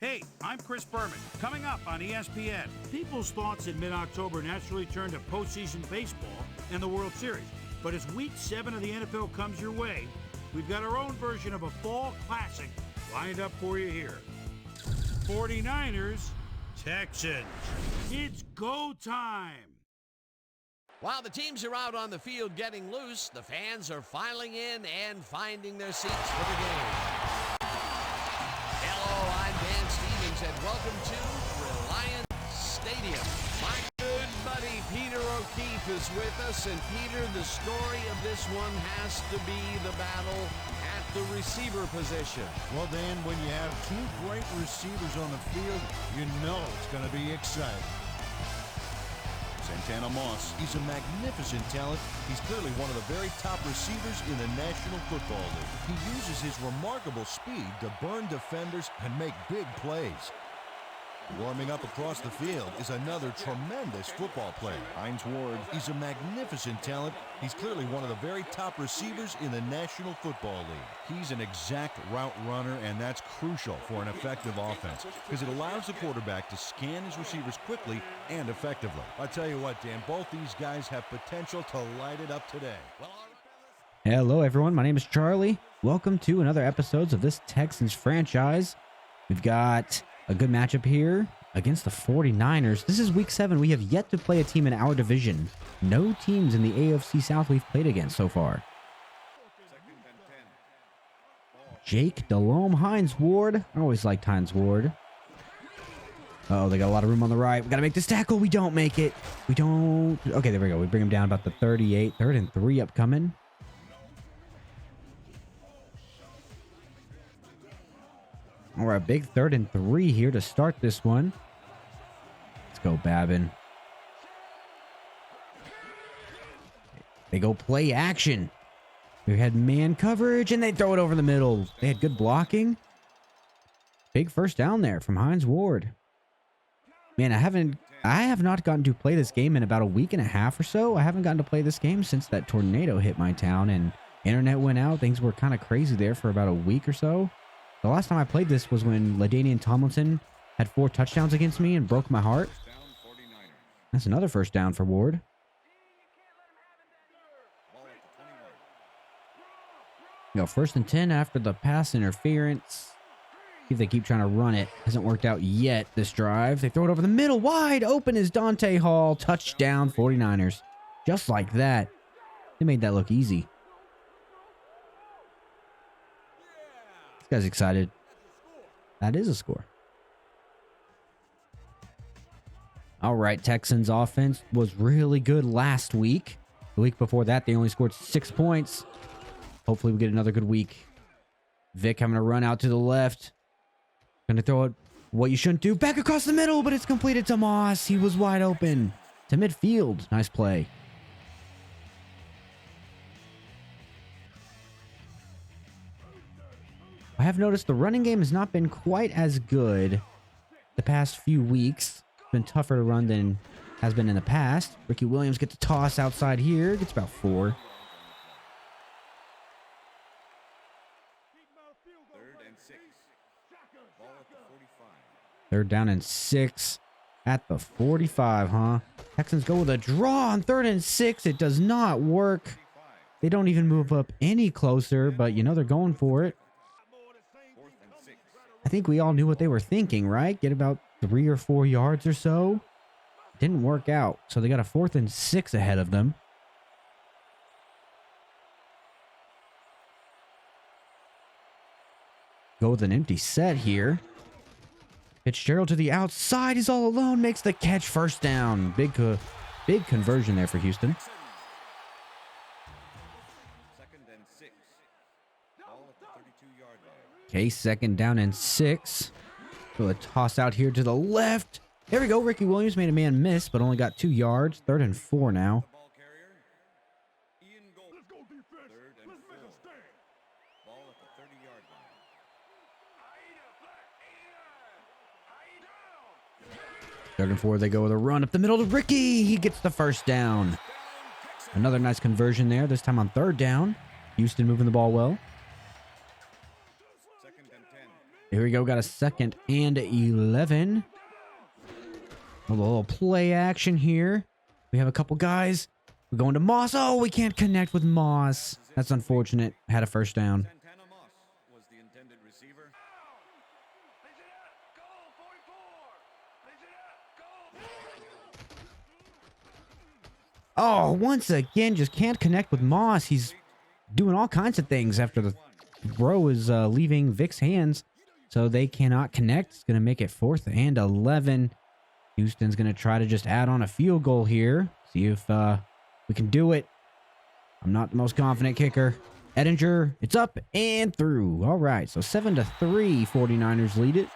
Hey, I'm Chris Berman. Coming up on ESPN, people's thoughts in mid-October naturally turn to postseason baseball and the World Series. But as Week 7 of the NFL comes your way, we've got our own version of a fall classic lined up for you here. 49ers, Texans. It's go time. While the teams are out on the field getting loose, the fans are filing in and finding their seats for the game. Hello, I'm Dan Stevens, and welcome to Reliant Stadium. My good buddy Peter O'Keefe is with us, and Peter, the story of this one has to be the battle at the receiver position. Well, Dan, when you have two great receivers on the field, you know it's going to be exciting. Santana Moss, he's a magnificent talent. He's clearly one of the very top receivers in the National Football League. He uses his remarkable speed to burn defenders and make big plays. Warming up across the field is another tremendous football player. Hines Ward, he's a magnificent talent. He's clearly one of the very top receivers in the National Football League. He's an exact route runner, and that's crucial for an effective offense because it allows the quarterback to scan his receivers quickly and effectively. I'll tell you what, Dan, both these guys have potential to light it up today. Hello, everyone. My name is Charlie. Welcome to another episode of this Texans franchise. We've got a good matchup here against the 49ers. This is week 7. We have yet to play a team in our division. No teams in the AFC South we've played against so far. Jake Delhomme, Hines Ward. I always liked Hines Ward. Uh-oh, they got a lot of room on the right. We got to make this tackle. We don't make it. We don't. Okay, there we go. We bring him down about the 38. 3rd and 3 upcoming. All right, big 3rd and 3 here to start this one. Let's go, Babin. They go play action. We had man coverage, and they throw it over the middle. They had good blocking. Big first down there from Hines Ward. Man, I have not gotten to play this game in about a week and a half or so. I haven't gotten to play this game since that tornado hit my town, and internet went out. Things were kind of crazy there for about a week or so. The last time I played this was when LaDainian Tomlinson had 4 touchdowns against me and broke my heart. That's another first down for Ward. You know, 1st and 10 after the pass interference. See if they keep trying to run it. Hasn't worked out yet this drive. They throw it over the middle. Wide open is Dante Hall. Touchdown 49ers. Just like that. They made that look easy. This guy's excited. That is a score. All right, Texans offense was really good last week. The week before that, they only scored 6 points. Hopefully we get another good week. Vick having to run out to the left. Gonna throw it what you shouldn't do. Back across the middle, but it's completed to Moss. He was wide open. To midfield. Nice play. I have noticed the running game has not been quite as good the past few weeks. It's been tougher to run than has been in the past. Ricky Williams gets a toss outside here. Gets about 4. 3rd down and 6 at the 45, huh? Texans go with a draw on 3rd and 6. It does not work. They don't even move up any closer, but you know they're going for it. I think we all knew what they were thinking, right? Get about 3 or 4 yards or so. Didn't work out, so they got a 4th and 6 ahead of them. Go with an empty set here. Fitzgerald to the outside. He's all alone. Makes the catch. 1st down. Big conversion there for Houston. Okay, 2nd down and 6. So a toss out here to the left. There we go. Ricky Williams made a man miss, but only got 2 yards. 3rd and 4 now. Third and 4, they go with a run up the middle to Ricky. He gets the 1st down. Another nice conversion there, this time on 3rd down. Houston moving the ball well. Here we go. Got a 2nd and 11. A little play action here. We have a couple guys. We're going to Moss. Oh, we can't connect with Moss. That's unfortunate. Had a first down. Oh, once again, just can't connect with Moss. He's doing all kinds of things after the throw is leaving Vick's hands. So they cannot connect. It's going to make it 4th and 11. Houston's going to try to just add on a field goal here. See if we can do it. I'm not the most confident kicker. Ettinger, it's up and through. All right, so 7-3, 49ers lead it.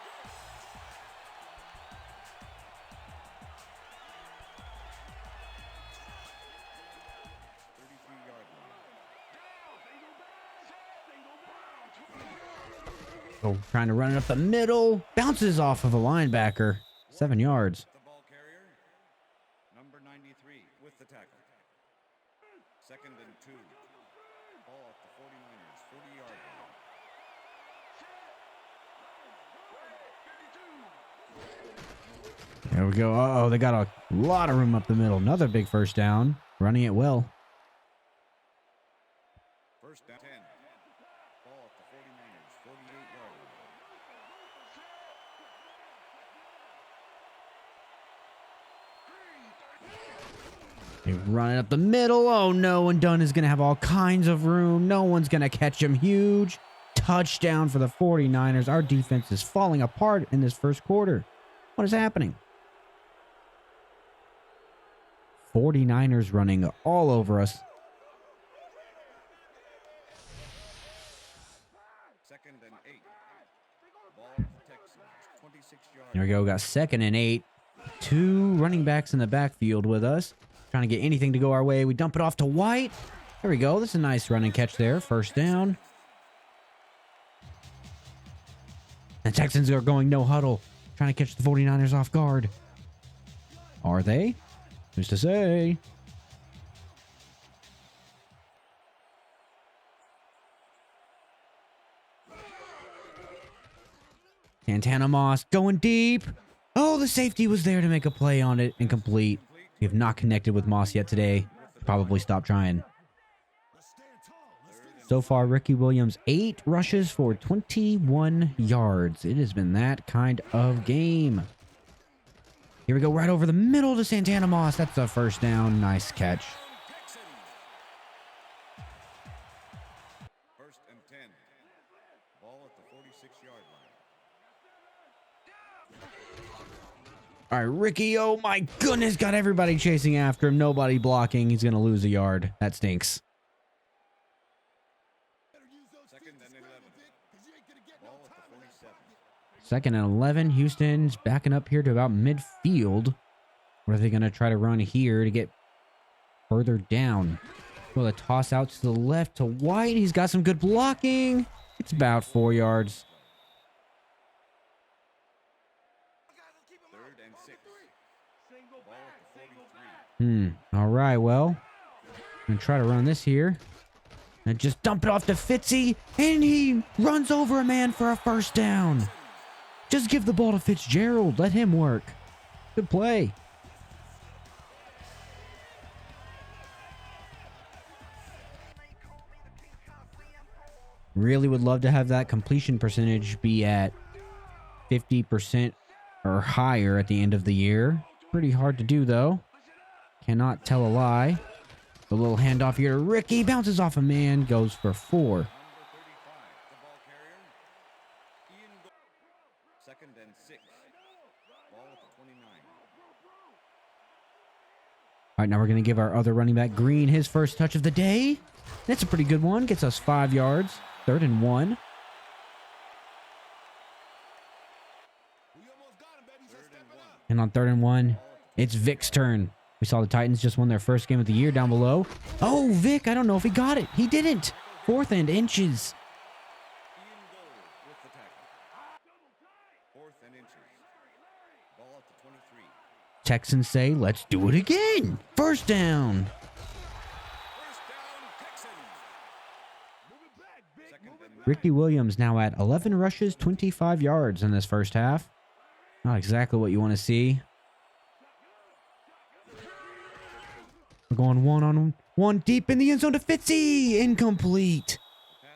Oh, trying to run it up the middle. Bounces off of a linebacker. 7 yards. The ball carrier, number 93 with the tackle. 2nd and 2. Ball at the 49ers, 40-yard line. There we go. Uh-oh, they got a lot of room up the middle. Another big first down. Running it well. 1st down, 10. Ball at the 49ers, 48-yard line. They run it up the middle. Oh no, and Dunn is going to have all kinds of room. No one's going to catch him. Huge touchdown for the 49ers. Our defense is falling apart in this first quarter. What is happening? 49ers running all over us. 2nd and 8. Ball at the Texans, 26-yard There we go. Got 2nd and 8. 2 running backs in the backfield with us. Trying to get anything to go our way. We dump it off to White. There we go. This is a nice run and catch there. First down. The Texans are going no huddle. Trying to catch the 49ers off guard. Are they? Who's to say? Santana Moss going deep. Oh, the safety was there to make a play on it. Incomplete. We have not connected with Moss yet today. Probably stop trying. So far, Ricky Williams, 8 rushes for 21 yards. It has been that kind of game. Here we go, right over the middle to Santana Moss. That's a first down. Nice catch. 1st and 10. Ball at the 46-yard line. All right, Ricky, oh my goodness, got everybody chasing after him. Nobody blocking. He's going to lose a yard. That stinks. 2nd and 11. Ball at the 47. 2nd and 11. Houston's backing up here to about midfield. What are they going to try to run here to get further down? Well, the toss out to the left to White. He's got some good blocking. It's about 4 yards. 3rd and 6. Ball at the 43. All right, well, I'm going to try to run this here. And just dump it off to Fitzy. And he runs over a man for a first down. Just give the ball to Fitzgerald. Let him work. Good play. Really would love to have that completion percentage be at 50% or higher at the end of the year. Pretty hard to do, though. Cannot tell a lie. A little handoff here to Ricky. Bounces off a man. Goes for 4. Number 35. The ball carrier, Ian Gold. 2nd and 6. Ball at the 29. All right, now we're going to give our other running back, Green, his first touch of the day. That's a pretty good one. Gets us 5 yards. 3rd and 1. And on 3rd and 1, it's Vick's turn. We saw the Titans just won their first game of the year down below. Oh, Vick, I don't know if he got it. He didn't. 4th and inches. Ian Gold with the tackle. 4th and inches. Ball at the 23. Texans say, let's do it again. First down. First down, Texans. 2nd and Ricky Williams now at 11 rushes, 25 yards in this first half. Not exactly what you want to see. We're going one-on-one deep in the end zone to Fitzy. Incomplete.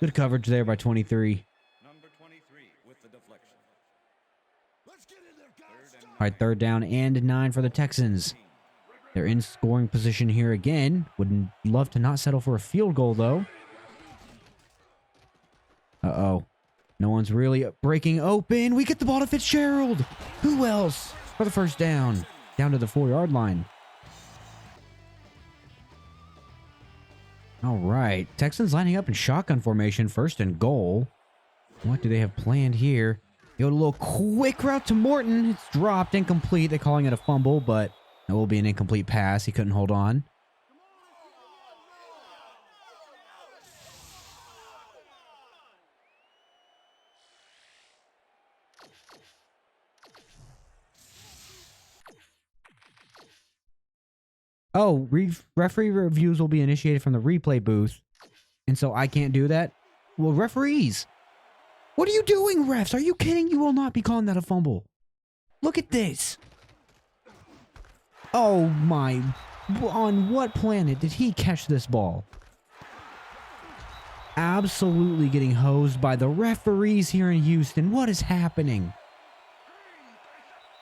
Good coverage there by 23. Number 23 with the deflection. All right, third down and 9 for the Texans. They're in scoring position here again. Would love to not settle for a field goal, though. Uh-oh. No one's really breaking open. We get the ball to Fitzgerald. Who else for the first down? Down to the 4-yard line. All right. Texans lining up in shotgun formation, first and goal. What do they have planned here? Go a little quick route to Morton. It's dropped, incomplete. They're calling it a fumble, but it will be an incomplete pass. He couldn't hold on. Oh, referee reviews will be initiated from the replay booth. And so I can't do that? Well, referees, what are you doing, refs? Are you kidding? You will not be calling that a fumble. Look at this. Oh my, on what planet did he catch this ball? Absolutely getting hosed by the referees here in Houston. What is happening?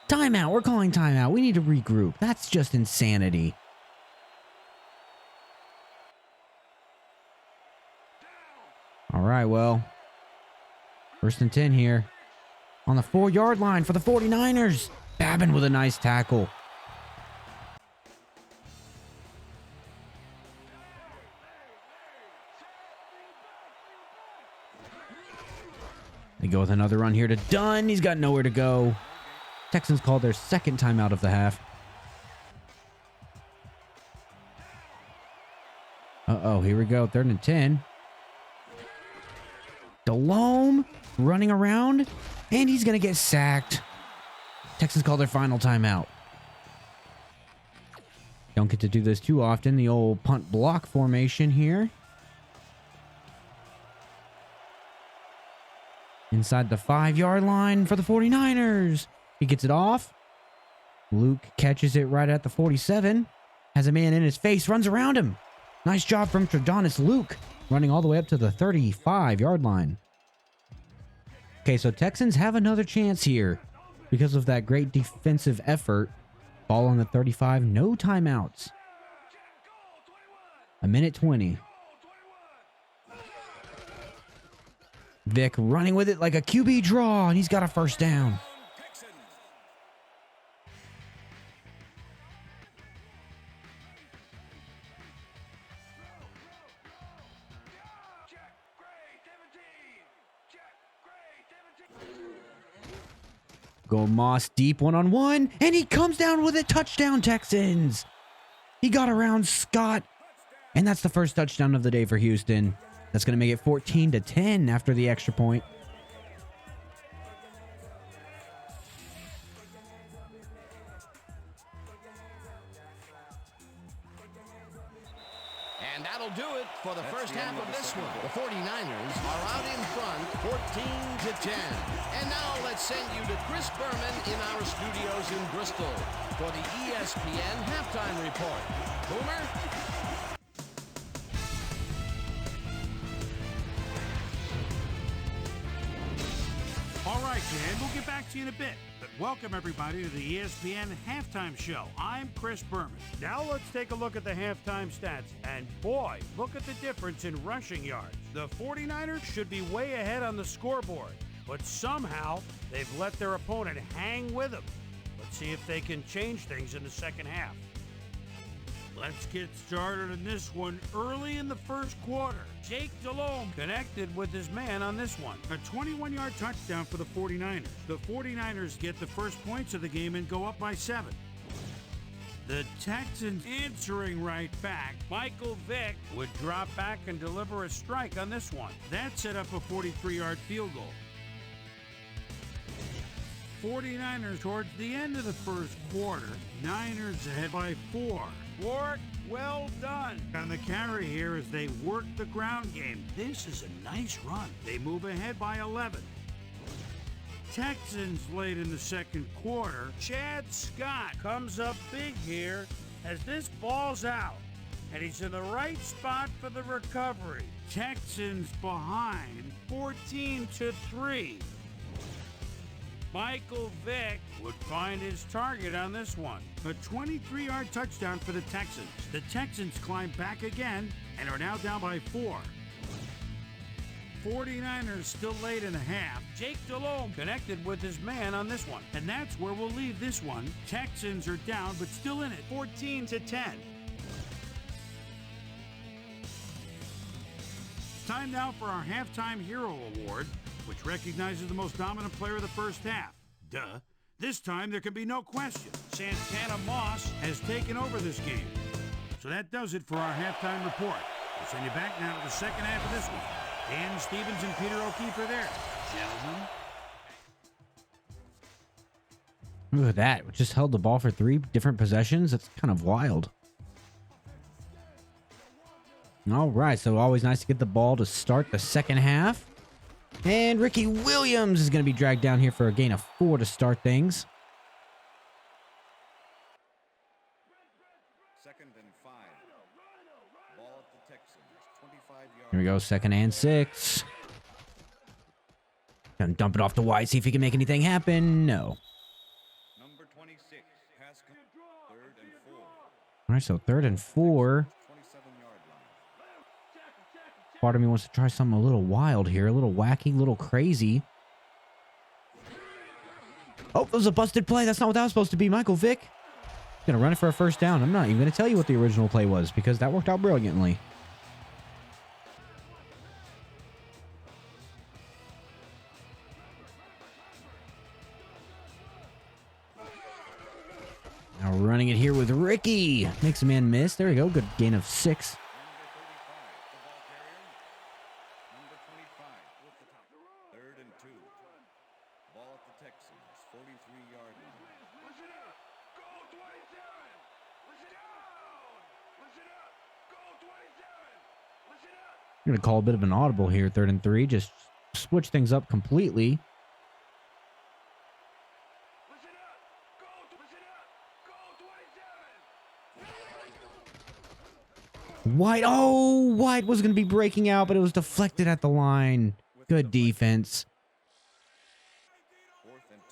Timeout. We're calling timeout. We need to regroup. That's just insanity. All right, well, first and 10 here on the 4-yard line for the 49ers. Babin with a nice tackle. They go with another run here to Dunn. He's got nowhere to go. Texans call their second timeout of the half. Uh-oh, here we go. 3rd and 10. Delhomme running around, and he's going to get sacked. Texans call their final timeout. Don't get to do this too often. The old punt block formation here. Inside the 5-yard line for the 49ers. He gets it off. Luke catches it right at the 47. Has a man in his face, runs around him. Nice job from Tredonis Luke, running all the way up to the 35-yard line. Okay, so Texans have another chance here because of that great defensive effort. Ball on the 35, no timeouts. 1:20. Vick running with it like a QB draw, and he's got a first down. Go Moss deep one-on-one, and he comes down with a touchdown, Texans. He got around Scott, and that's the first touchdown of the day for Houston. That's going to make it 14-10 after the extra point. And that'll do it for the first half of this one. The 49ers are out in front, 14-10. And now let's send you to Chris Berman in our studios in Bristol for the ESPN Halftime Report. Boomer? All right, Dan, we'll get back to you in a bit. But welcome, everybody, to the ESPN Halftime Show. I'm Chris Berman. Now let's take a look at the halftime stats. And boy, look at the difference in rushing yards. The 49ers should be way ahead on the scoreboard, but somehow they've let their opponent hang with them. Let's see if they can change things in the second half. Let's get started in this one early in the first quarter. Jake Delhomme connected with his man on this one. A 21-yard touchdown for the 49ers. The 49ers get the first points of the game and go up by 7. The Texans answering right back. Michael Vick would drop back and deliver a strike on this one. That set up a 43-yard field goal. 49ers towards the end of the first quarter. Niners ahead by 4. Warwick, well done. On the carry here as they work the ground game. This is a nice run. They move ahead by 11. Texans late in the second quarter. Chad Scott comes up big here as this ball's out. And he's in the right spot for the recovery. Texans behind 14-3. Michael Vick would find his target on this one. A 23-yard touchdown for the Texans. The Texans climb back again and are now down by 4. 49ers still late in the half. Jake Delhomme connected with his man on this one. And that's where we'll leave this one. Texans are down but still in it, 14-10. Time now for our Halftime Hero Award, which recognizes the most dominant player of the first half. Duh. This time there can be no question. Santana Moss has taken over this game. So that does it for our halftime report. We'll send you back now to the second half of this one. Dan Stevens and Peter O'Keefe are there. Gentlemen. Look at that. We just held the ball for 3 different possessions. That's kind of wild. All right, so always nice to get the ball to start the second half. And Ricky Williams is going to be dragged down here for a gain of 4 to start things. Second and 5. Ball at the Texans, 25 yards. Here we go, 2nd and 6. Gonna dump it off to White, see if he can make anything happen. No. Number 26 has come. 3rd and 4. All right, so 3rd and 4. 27-yard line. Part of me wants to try something a little wild here, a little wacky, a little crazy. Oh, that was a busted play. That's not what that was supposed to be. Michael Vick gonna run it for a first down. I'm not even gonna tell you what the original play was because that worked out brilliantly. Now running it here with Ricky. Makes a man miss. There we go. Good gain of 6. Number 35, with the top. 3rd and 2. Ball at the Texans, 43-yard line. Listen up, go 27. Listen down. Listen up, go 27. Listen up. I'm gonna call a bit of an audible here. 3rd and 3. Just switch things up completely. Listen up, go 27. White. Oh, White was going to be breaking out, but it was deflected at the line. Good defense.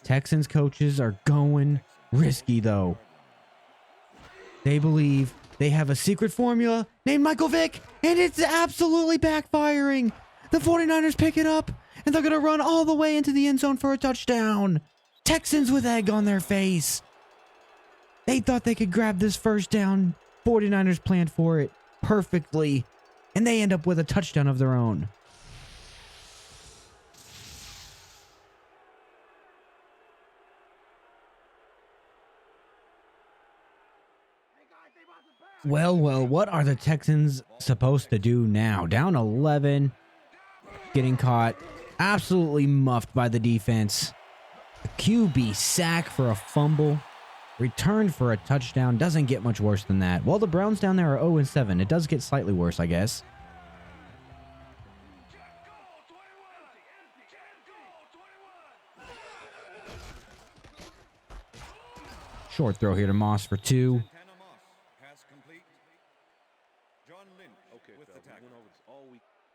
Texans coaches are going risky, though. They believe they have a secret formula named Michael Vick, and it's absolutely backfiring. The 49ers pick it up, and they're going to run all the way into the end zone for a touchdown. Texans with egg on their face. They thought they could grab this first down. 49ers planned for it perfectly, and they end up with a touchdown of their own. Well, what are the Texans supposed to do now? Down 11, getting caught, absolutely muffed by the defense. A QB sack for a fumble. Returned for a touchdown. Doesn't get much worse than that. Well, the Browns down there are 0-7. It does get slightly worse, I guess. Short throw here to Moss for 2. Santana Moss, pass complete. John Lynch with the tackle.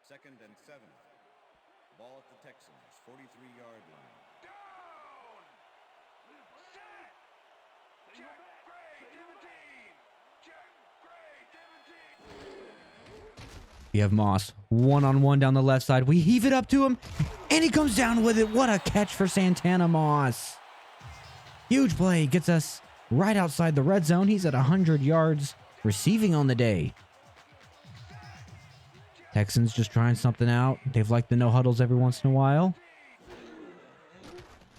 2nd and 7. Ball at the Texans, 43-yard line. You have Moss one-on-one down the left side. We heave it up to him, and he comes down with it. What a catch for Santana Moss. Huge play. Gets us right outside the red zone. He's at 100 yards receiving on the day. Texans just trying something out. They've liked the no huddles every once in a while.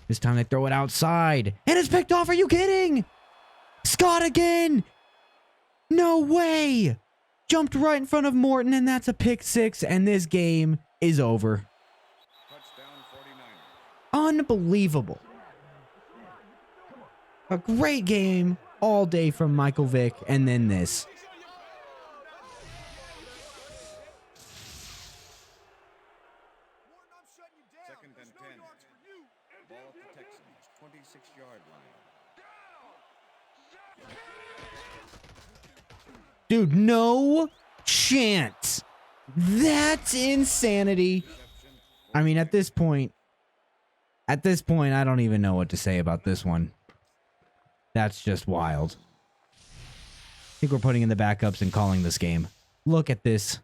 This time they throw it outside, and it's picked off. Are you kidding? Scott again. No way. Jumped right in front of Morton, and that's a pick 6, and this game is over. Touchdown 49ers. Unbelievable. A great game all day from Michael Vick, and then this. Second and 10. Ball at the Texans, 26-yard line. Dude, no chance. That's insanity. I mean, at this point, I don't even know what to say about this one. That's just wild. I think we're putting in the backups and calling this game. Look at this.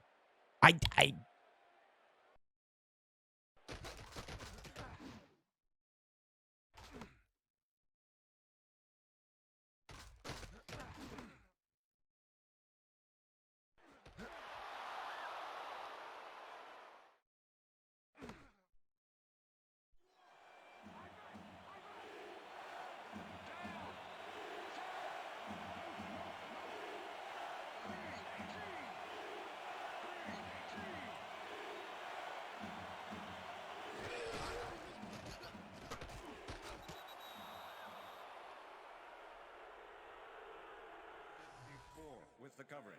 With the coverage.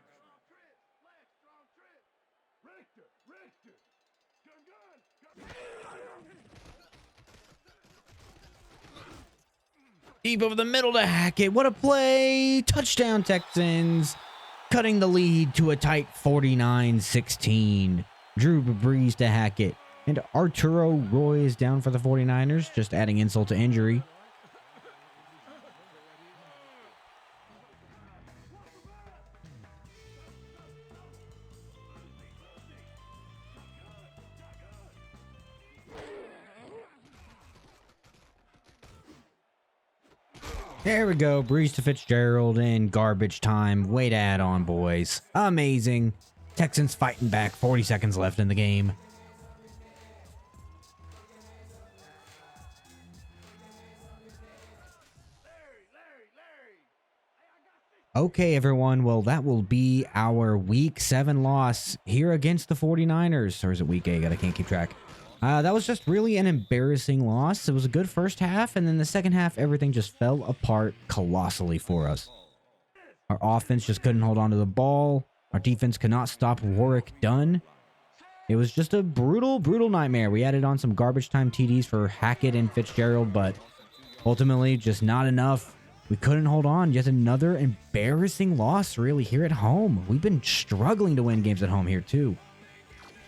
Deep over the middle to Hackett. What a play. Touchdown, Texans. Cutting the lead to a tight 49-16. Drew Brees to Hackett. And Arturo Roy is down for the 49ers, just adding insult to injury. There we go. Breeze to Fitzgerald in garbage time. Way to add on, boys. Amazing. Texans fighting back. 40 seconds left in the game. Okay, everyone. Well, that will be our Week 7 loss here against the 49ers. Or is it Week 8? I can't keep track. That was just really an embarrassing loss. It was a good first half, and then the second half, everything just fell apart colossally for us. Our offense just couldn't hold on to the ball. Our defense could not stop Warwick Dunn. It was just a brutal, brutal nightmare. We added on some garbage time TDs for Hackett and Fitzgerald, but ultimately just not enough. We couldn't hold on. Just another embarrassing loss, really, here at home. We've been struggling to win games at home here, too.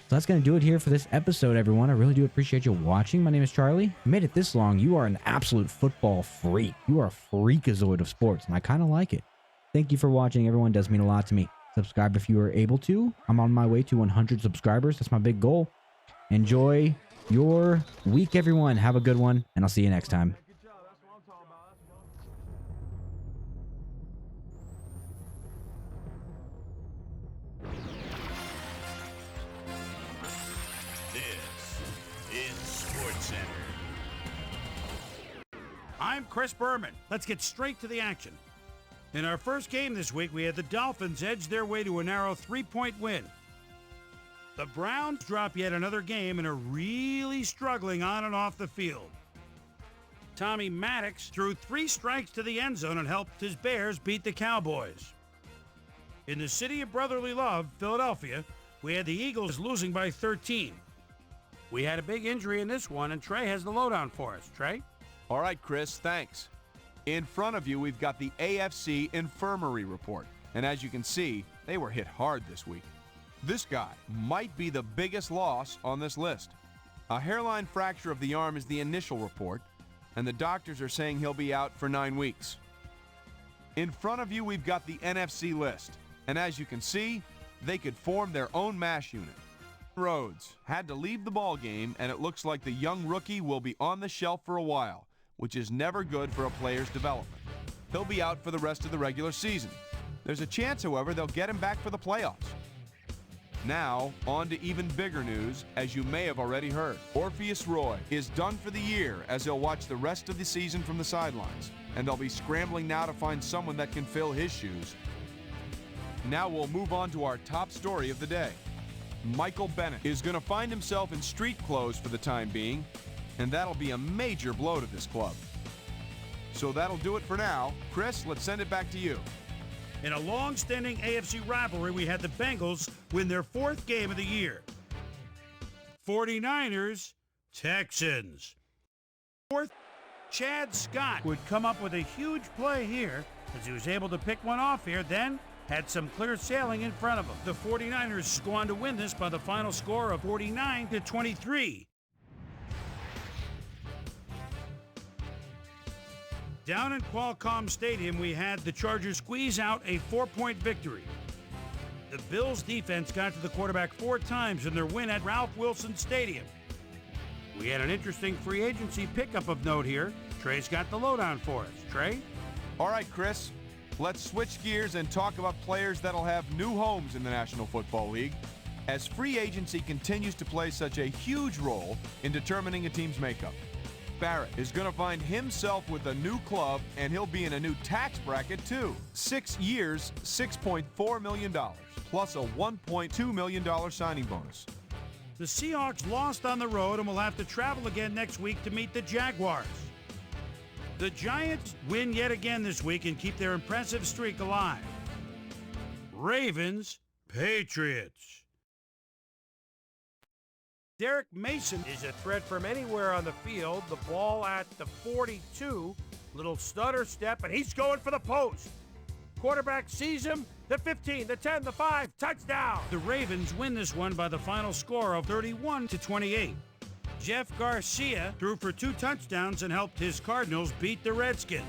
So that's going to do it here for this episode, everyone. I really do appreciate you watching. My name is Charlie. You made it this long. You are an absolute football freak. You are a freakazoid of sports, and I kind of like it. Thank you for watching, everyone. It does mean a lot to me. Subscribe if you are able to. I'm on my way to 100 subscribers. That's my big goal. Enjoy your week, everyone. Have a good one, and I'll see you next time. I'm Chris Berman. Let's get straight to the action. In our first game this week, we had the Dolphins edge their way to a narrow 3-point win. The Browns drop yet another game and are really struggling on and off the field. Tommy Maddox threw 3 strikes to the end zone and helped his Bears beat the Cowboys. In the city of brotherly love, Philadelphia, we had the Eagles losing by 13. We had a big injury in this one, and Trey has the lowdown for us. Trey? All right, Chris, thanks. In front of you, we've got the AFC Infirmary Report. And as you can see, they were hit hard this week. This guy might be the biggest loss on this list. A hairline fracture of the arm is the initial report, and the doctors are saying he'll be out for 9 weeks. In front of you, we've got the NFC list. And as you can see, they could form their own MASH unit. Rhodes had to leave the ball game, and it looks like the young rookie will be on the shelf for a while, which is never good for a player's development. He'll be out for the rest of the regular season. There's a chance, however, they'll get him back for the playoffs. Now, on to even bigger news, as you may have already heard. Orpheus Roy is done for the year, as he'll watch the rest of the season from the sidelines, and they'll be scrambling now to find someone that can fill his shoes. Now we'll move on to our top story of the day. Michael Bennett is going to find himself in street clothes for the time being, and that'll be a major blow to this club. So that'll do it for now. Chris, let's send it back to you. In a long-standing AFC rivalry, we had the Bengals win their 4th game of the year. 49ers, Texans. 4th, Chad Scott would come up with a huge play here as he was able to pick one off here, then had some clear sailing in front of him. The 49ers go on to win this by the final score of 49-23. Down in Qualcomm Stadium, we had the Chargers squeeze out a 4-point victory. The Bills' defense got to the quarterback 4 times in their win at Ralph Wilson Stadium. We had an interesting free agency pickup of note here. Trey's got the lowdown for us. Trey? All right, Chris, let's switch gears and talk about players that'll have new homes in the National Football League, as free agency continues to play such a huge role in determining a team's makeup. Barrett is going to find himself with a new club, and he'll be in a new tax bracket, too. 6 years, $6.4 million, plus a $1.2 million signing bonus. The Seahawks lost on the road and will have to travel again next week to meet the Jaguars. The Giants win yet again this week and keep their impressive streak alive. Ravens, Patriots. Derek Mason is a threat from anywhere on the field. The ball at the 42. Little stutter step, and he's going for the post. Quarterback sees him. The 15, the 10, the 5, touchdown. The Ravens win this one by the final score of 31-28. Jeff Garcia threw for 2 touchdowns and helped his Cardinals beat the Redskins.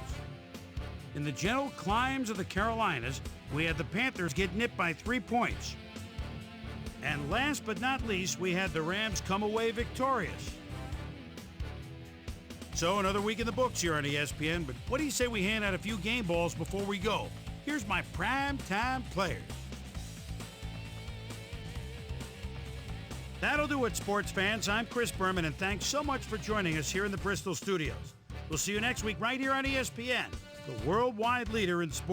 In the gentle climbs of the Carolinas, we had the Panthers get nipped by 3 points. And last but not least, we had the Rams come away victorious. So another week in the books here on ESPN, but what do you say we hand out a few game balls before we go? Here's my prime-time players. That'll do it, sports fans. I'm Chris Berman, and thanks so much for joining us here in the Bristol studios. We'll see you next week right here on ESPN, the worldwide leader in sports.